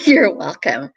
You're welcome.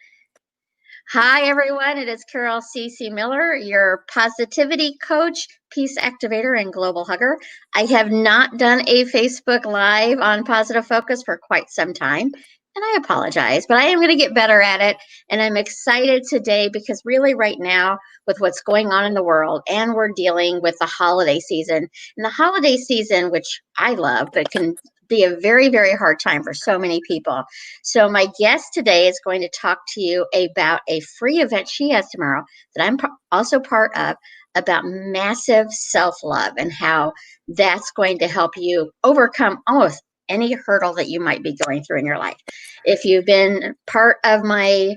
Hi, everyone. It is Carol C.C. Miller, your positivity coach, peace activator, and global hugger. I have not done a Facebook Live on Positive Focus for quite some time, and I apologize, but I am going to get better at it. And I'm excited today because, really, right now, with what's going on in the world, and we're dealing with the holiday season, and the holiday season, which I love, but can be a very, very hard time for so many people. So, my guest today is going to talk to you about a free event she has tomorrow that I'm also part of about massive self love and how that's going to help you overcome almost any hurdle that you might be going through in your life. If you've been part of my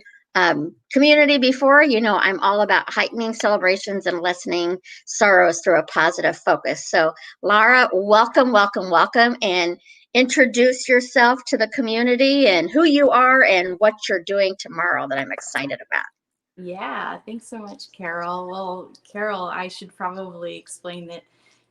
community before, you know I'm all about heightening celebrations and lessening sorrows through a positive focus. So, Laura, welcome, welcome, welcome. And introduce yourself to the community and who you are and what you're doing tomorrow that I'm excited about. Yeah, thanks so much, Carol. Well, Carol, I should probably explain that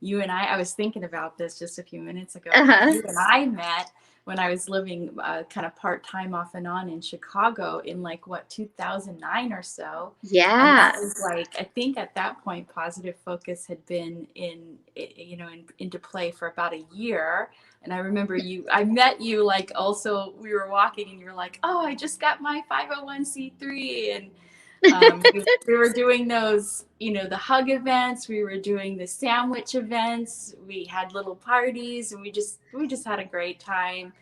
I was thinking about this just a few minutes ago because Uh-huh. you and I met when I was living kind of part time off and on in Chicago in 2009 or so. And that Yeah. was I think at that point, Positive Focus had been into play for about a year. And I remember I met you also we were walking and you're like, oh, I just got my 501c3. And we were doing those, the hug events. We were doing the sandwich events. We had little parties, and we just had a great time.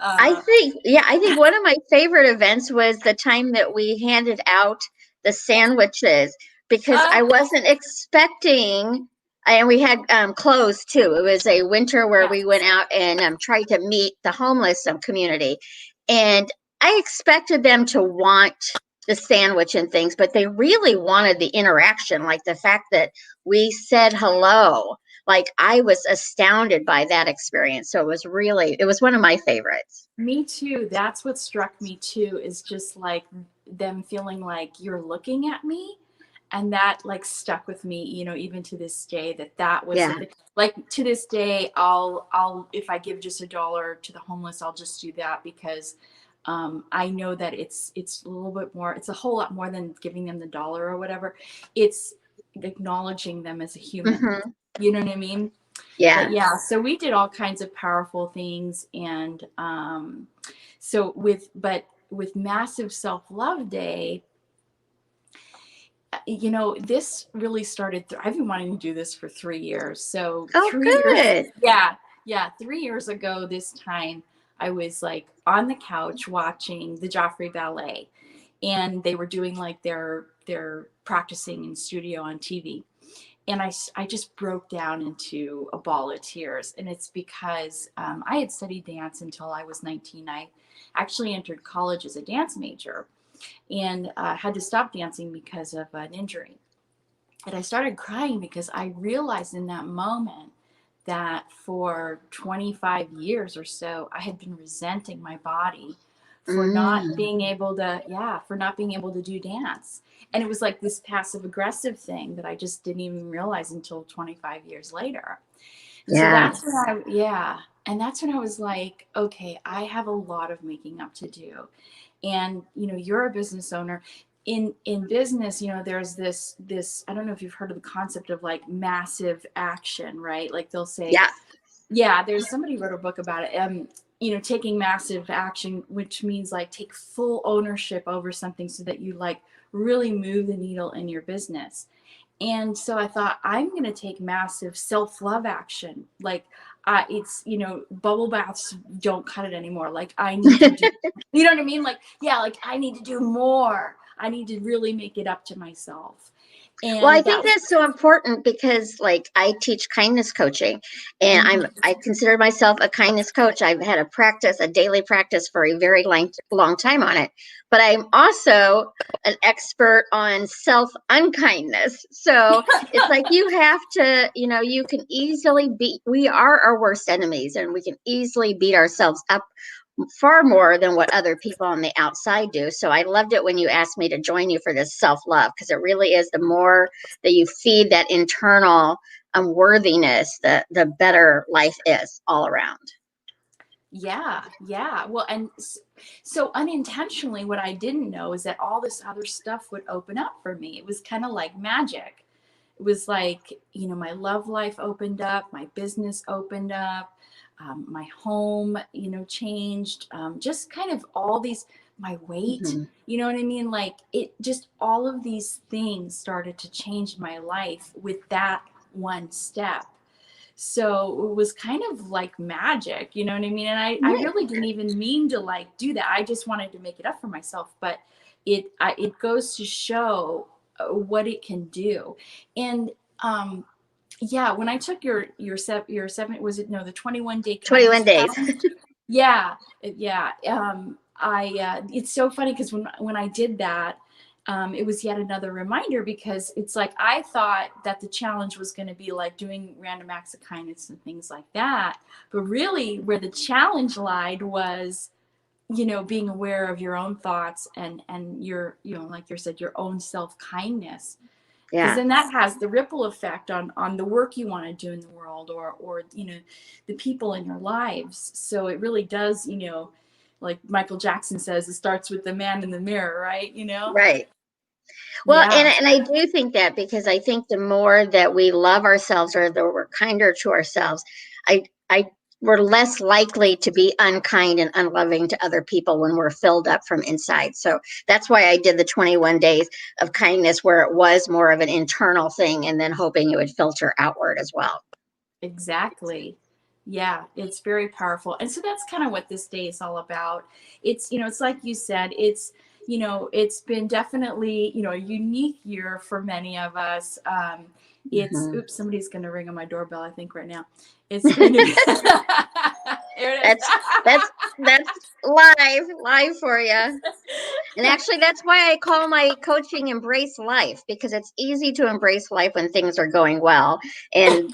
Uh, I think one of my favorite events was the time that we handed out the sandwiches because uh, I wasn't expecting, and we had clothes too. It was a winter where yeah, we went out and tried to meet the homeless community. And I expected them to want the sandwich and things, but they really wanted the interaction, like the fact that we said hello. Like I was astounded by that experience. So it was one of my favorites. me too. That's what struck me too. Is just them feeling like you're looking at me, and that stuck with me. Even to this day, that was Yeah. something. Like to this day, I'll if I give just $1 to the homeless, I'll just do that because I know that it's a little bit more. It's a whole lot more than giving them the dollar or whatever. It's acknowledging them as a human. Hmm. You know what I mean? But Yeah. yeah, so we did all kinds of powerful things, and so with Massive Self Love Day, this really started. I've been wanting to do this for 3 years. So Oh, 3 years, good. yeah, 3 years ago this time, I was on the couch watching the Joffrey Ballet, and they were doing their practicing in studio on TV. And I just broke down into a ball of tears. And it's because I had studied dance until I was 19. I actually entered college as a dance major and had to stop dancing because of an injury. And I started crying because I realized in that moment that for 25 years or so, I had been resenting my body for not Mm. being able to, yeah, for not being able to do dance. And it was like this passive aggressive thing that I just didn't even realize until 25 years later. So Yeah. yeah. And that's when I was like, okay, I have a lot of making up to do. And, you're a business owner. In business, there's this I don't know if you've heard of the concept of massive action, right? Like they'll say, Yeah. yeah, there's somebody wrote a book about it. Taking massive action, which means take full ownership over something so that you really move the needle in your business. And so I thought, I'm going to take massive self-love action. It's, bubble baths don't cut it anymore. I need to do, you know what I mean? Yeah, I need to do more. I need to really make it up to myself. Well, I And that think was, that's so important because like I teach kindness coaching and I consider myself a kindness coach. I've had a daily practice for a very long time on it. But I'm also an expert on self unkindness. So it's like you have to, you can easily we are our worst enemies and we can easily beat ourselves up far more than what other people on the outside do. So I loved it when you asked me to join you for this self love because it really is the more that you feed that internal worthiness, the better life is all around. Yeah, yeah. Well, and so unintentionally, what I didn't know is that all this other stuff would open up for me. It was kind of like magic. It was like, my love life opened up, my business opened up, my home, changed, just kind of all these, my weight, Mhm. you know what I mean? Like it just, all of these things started to change my life with that one step. So it was kind of like magic, you know what I mean? And I Right. really didn't even mean to like do that. I just wanted to make it up for myself, but it goes to show what it can do. And yeah, when I took your seven, was it, no, the 21-day 21 kindness days. challenge. Yeah, yeah. It's so funny because when I did that, it was yet another reminder, because it's like I thought that the challenge was going to be like doing random acts of kindness and things like that, but really where the challenge lied was, being aware of your own thoughts and your, like you said, your own self kindness, because Yeah. then that has the ripple effect on the work you want to do in the world, or the people in your lives. So it really does, like Michael Jackson says, it starts with the man in the mirror, right? Right. Well, and Yeah. I do think that, because I think the more that we love ourselves, or that we're kinder to ourselves, I we're less likely to be unkind and unloving to other people when we're filled up from inside. So that's why I did the 21 days of kindness, where it was more of an internal thing, and then hoping it would filter outward as well. Exactly. Yeah, it's very powerful. And so that's kind of what this day is all about. It's like you said, it's been definitely, a unique year for many of us. Mhm. Oops, somebody's going to ring on my doorbell, I think, right now. It's going to be, here it is. That's that's live for you. And actually, that's why I call my coaching Embrace Life, because it's easy to embrace life when things are going well. And,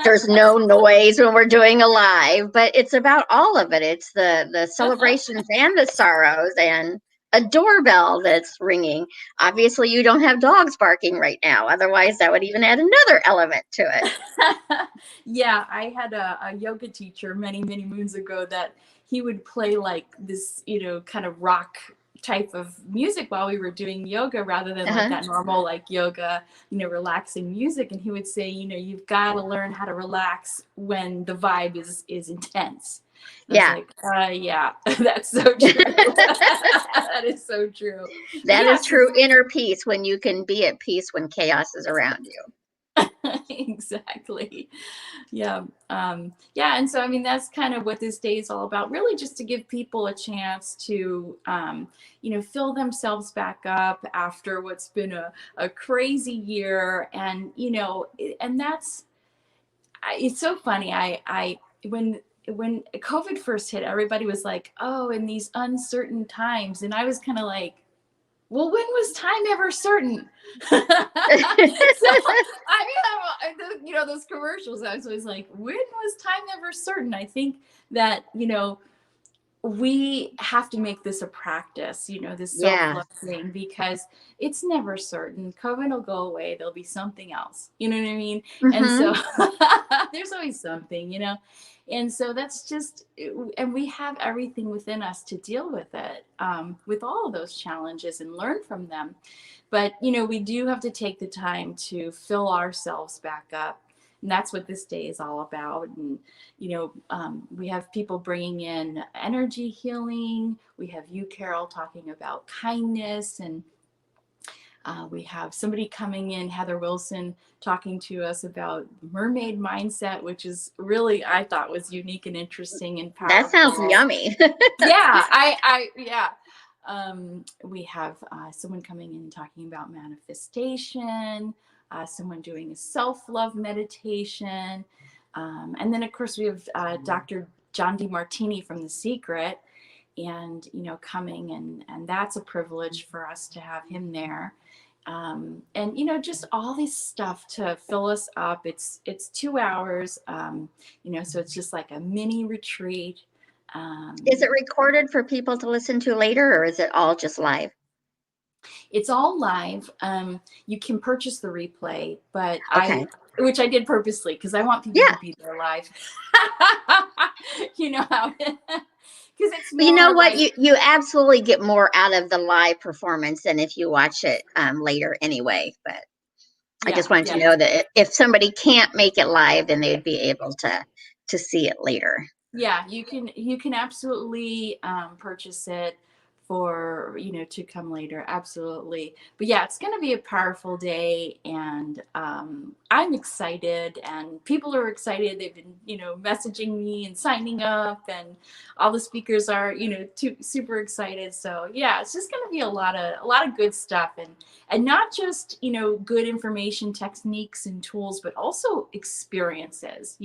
there's no noise when we're doing a live, but it's about all of it. It's the celebrations and the sorrows, and a doorbell that's ringing. Obviously, you don't have dogs barking right now. Otherwise, that would even add another element to it. Yeah, I had a yoga teacher many, many moons ago that he would play like this, kind of rock type of music while we were doing yoga, rather than like Uh-huh. that normal like yoga, relaxing music. And he would say, you've got to learn how to relax when the vibe is intense. And I was Yeah. like, yeah, that's so true. That is so true. But That yeah, is so true inner peace, when you can be at peace when chaos is around you. exactly. Yeah. Yeah. And so, I mean, that's kind of what this day is all about, really, just to give people a chance to, fill themselves back up after what's been a crazy year. And, and it's so funny. When COVID first hit, everybody was like, oh, in these uncertain times. And I was kind of like, well, when was time ever certain? So I mean, those commercials, I was always like, when was time ever certain? I think that, we have to make this a practice, this Yeah. self-love thing, because it's never certain. COVID will go away. There'll be something else. You know what I mean? And so Hmm. there's always something, and so that's just, and we have everything within us to deal with it, with all of those challenges, and learn from them. But, we do have to take the time to fill ourselves back up. And that's what this day is all about. And, we have people bringing in energy healing. We have you, Carol, talking about kindness. And we have somebody coming in, Heather Wilson, talking to us about mermaid mindset, which is really, I thought, was unique and interesting and That sounds powerful. yummy. Yeah, yeah. We have someone coming in talking about manifestation, someone doing a self-love meditation, and then of course we have Dr. John DeMartini from The Secret, and coming, and that's a privilege for us to have him there. And just all this stuff to fill us up. It's 2 hours, so it's just like a mini retreat. Is it recorded for people to listen to later, or is it all just live? It's all live. You can purchase the replay, but Okay. which I did purposely, because I want people Yeah. to be there live. You know how, because it's But you know more what? like, You absolutely get more out of the live performance than if you watch it later anyway. But I yeah, just wanted yeah, to know that if somebody can't make it live, then they'd be able to see it later. yeah. You can absolutely purchase it for, to come later. Absolutely. But yeah, it's going to be a powerful day, and I'm excited, and people are excited. They've been, messaging me and signing up, and all the speakers are, super excited. So yeah, it's just going to be a lot of good stuff, and not just, good information, techniques and tools, but also experiences,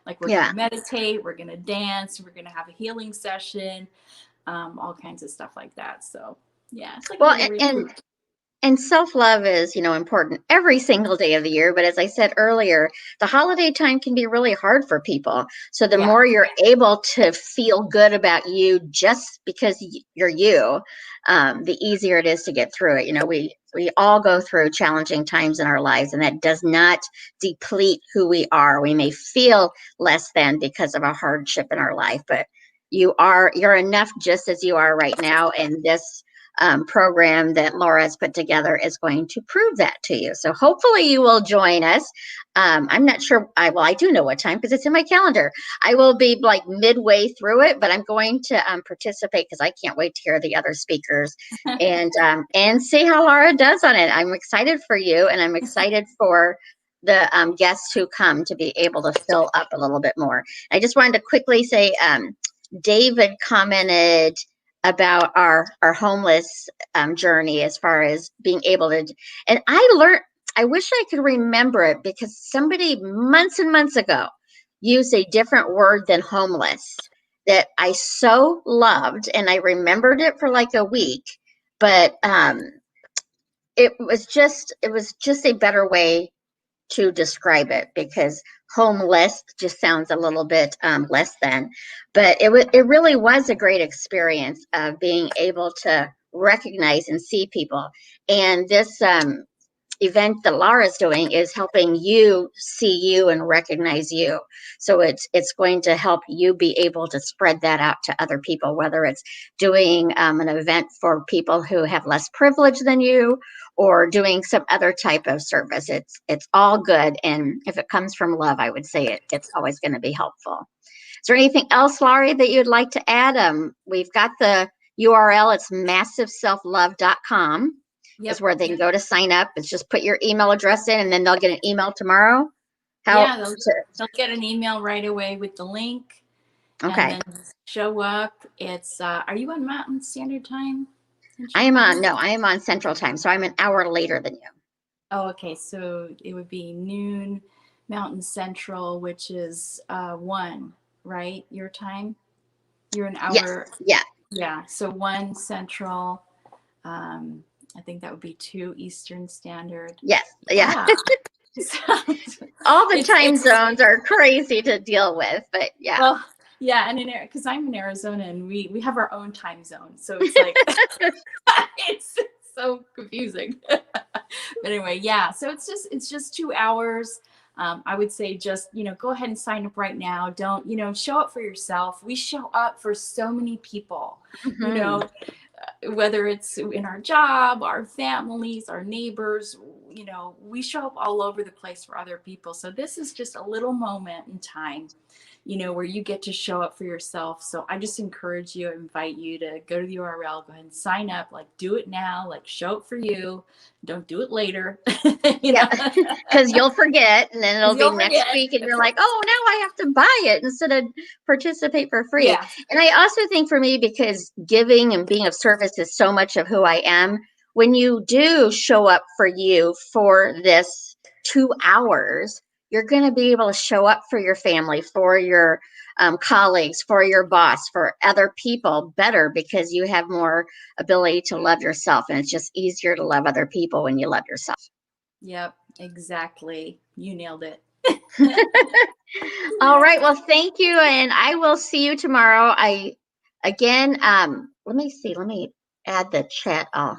like we're going Yeah. to meditate, we're going to dance, we're going to have a healing session, all kinds of stuff like that. So yeah, it's like a Well, little and retreat. and self-love is, important every single day of the year. But as I said earlier, the holiday time can be really hard for people. So the Yeah, more you're able to feel good about you just because you're you, the easier it is to get through it. We all go through challenging times in our lives, and that does not deplete who we are. We may feel less than because of a hardship in our life, but you're enough just as you are right now. And this program that Laura has put together is going to prove that to you. So hopefully you will join us. I'm not sure. I do know what time because it's in my calendar. I will be like midway through it, but I'm going to participate because I can't wait to hear the other speakers and see how Laura does on it. I'm excited for you, and I'm excited for the guests who come to be able to fill up a little bit more. I just wanted to quickly say, David commented about our homeless journey as far as being able to, and I wish I could remember it because somebody months and months ago used a different word than homeless that I so loved, and I remembered it for like a week, but it was just a better way to describe it because homeless just sounds a little bit less than, but it really was a great experience of being able to recognize and see people. And this event that Laura's doing is helping you see you and recognize you. So it's going to help you be able to spread that out to other people, whether it's doing an event for people who have less privilege than you or doing some other type of service. It's all good. And if it comes from love, I would say it's always going to be helpful. Is there anything else, Laurie, that you'd like to add? We've got the URL. It's massiveselflove.com is yep, where they can go to sign up. It's just put your email address in, and then they'll get an email tomorrow. How? yeah. They'll get an email right away with the link, and Okay. then show up. It's are you on Mountain Standard Time in I am on. Chicago? No, I am on Central Time, so I'm an hour later than you. Oh, okay. So it would be noon Mountain Central, which is 1, right? Your time? You're an Yes. hour. Yeah. Yeah. So 1 Central. I think that would be 2 Eastern Standard. Yes. Yeah. Yeah. All the time It's zones are crazy to deal with, but yeah. well, yeah, and because I'm in Arizona, and we have our own time zone, so it's like it's so confusing. But anyway, yeah. So it's just 2 hours. I would say just go ahead and sign up right now. Don't show up for yourself. We show up for so many people. You Mhm. know, whether it's in our job, our families, our neighbors, we show up all over the place for other people. So this is just a little moment in time, where you get to show up for yourself. So I just encourage you, invite you to go to the URL, go ahead and sign up, like do it now, like show up for you. Don't do it later, Yeah, because you'll forget, and then it'll be you'll next forget. week, and you're like, oh, now I have to buy it instead of participate for free. Yeah. And I also think for me, because giving and being of service is so much of who I am, when you do show up for you for this 2 hours, you're going to be able to show up for your family, for your colleagues, for your boss, for other people better because you have more ability to love yourself. And it's just easier to love other people when you love yourself. Yep, exactly. You nailed it. All right. Well, thank you. And I will see you tomorrow. Again, let me see. Let me add the chat. Oh,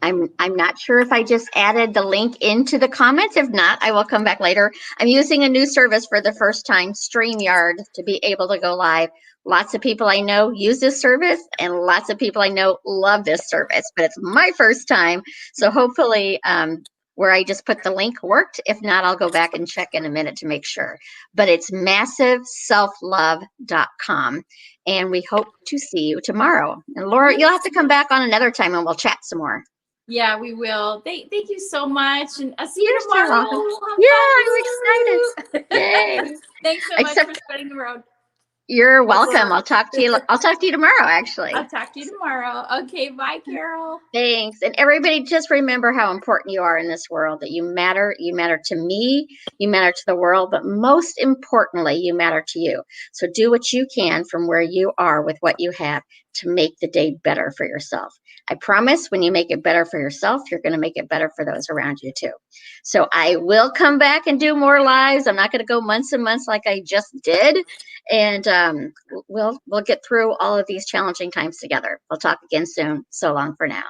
I'm not sure if I just added the link into the comments. If not, I will come back later. I'm using a new service for the first time, StreamYard, to be able to go live. Lots of people I know use this service, and lots of people I know love this service, but it's my first time. So hopefully where I just put the link worked. If not, I'll go back and check in a minute to make sure. But it's massiveselflove.com. And we hope to see you tomorrow. And Laura, you'll have to come back on another time and we'll chat some more. Yeah, we will. Thank you so much. And I'll see you You're so tomorrow. welcome. Yeah, I'm excited. Yay. Thanks so much for spreading the road. You're welcome. I'll talk to you tomorrow, actually. I'll talk to you tomorrow. Okay, bye, Carol. Thanks. And everybody, just remember how important you are in this world, that you matter. You matter to me, you matter to the world, but most importantly, you matter to you. So do what you can from where you are with what you have to make the day better for yourself. I promise when you make it better for yourself, you're going to make it better for those around you too. So I will come back and do more lives. I'm not going to go months and months like I just did. And we'll get through all of these challenging times together. We'll talk again soon. So long for now.